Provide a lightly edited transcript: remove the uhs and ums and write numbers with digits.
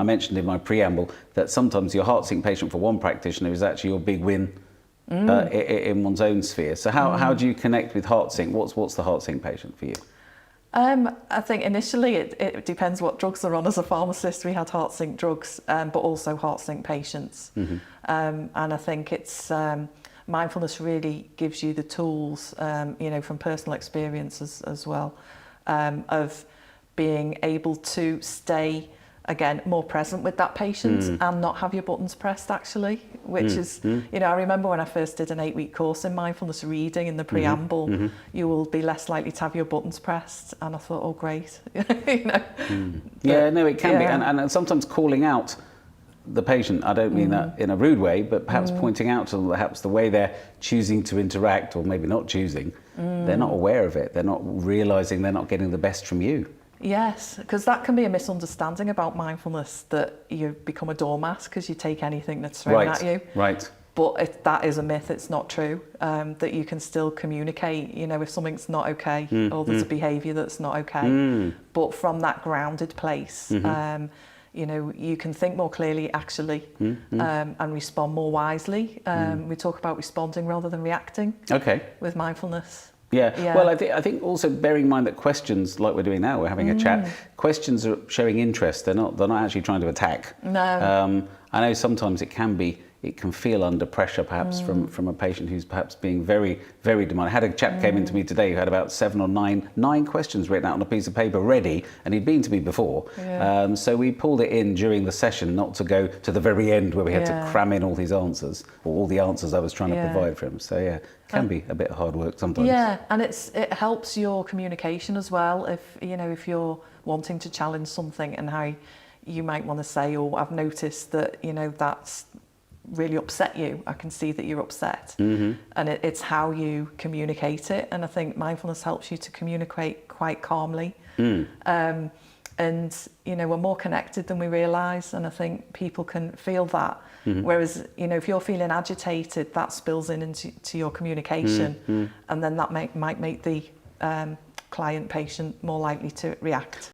mentioned in my preamble that sometimes your heart sync patient for one practitioner is actually your big win in one's own sphere. So how do you connect with heart sync? What's the heart sync patient for you? I think initially it depends what drugs they're on. As a pharmacist, we had heart sync drugs, but also heart sync patients. And I think it's mindfulness really gives you the tools, from personal experiences as well, of being able to stay again more present with that patient and not have your buttons pressed, actually, which is I remember when I first did an 8-week course in mindfulness reading, in the preamble you will be less likely to have your buttons pressed, and I thought, oh great. Yeah, no, it can be, and sometimes calling out the patient, I don't mean that in a rude way, but perhaps pointing out to them perhaps the way they're choosing to interact, or maybe not choosing, they're not aware of it, they're not realizing they're not getting the best from you. Yes, because that can be a misunderstanding about mindfulness, that you become a doormat because you take anything that's thrown at you. Right. But that is a myth, it's not true, that you can still communicate, if something's not okay or there's a behaviour that's not okay. But from that grounded place, you can think more clearly, actually, and respond more wisely. We talk about responding rather than reacting with mindfulness. Yeah. Well, I think also bearing in mind that questions, like we're doing now, we're having a chat, questions are showing interest. They're not actually trying to attack. No. I know sometimes it can feel under pressure, perhaps from a patient who's perhaps being very, very demanding. I had a chap came into me today who had about 7 or 9 questions written out on a piece of paper ready, and he'd been to me before. So we pulled it in during the session, not to go to the very end where we had to cram in all these answers, or all the answers I was trying to provide for him. So yeah, it can be a bit of hard work sometimes. Yeah, and it helps your communication as well. If you're wanting to challenge something, and how you might want to say, oh, I've noticed that that's really upset you. I can see that you're upset. And it's how you communicate it. And I think mindfulness helps you to communicate quite calmly. And we're more connected than we realise, and I think people can feel that. Whereas if you're feeling agitated, that spills into your communication, and then that might make the client patient more likely to react.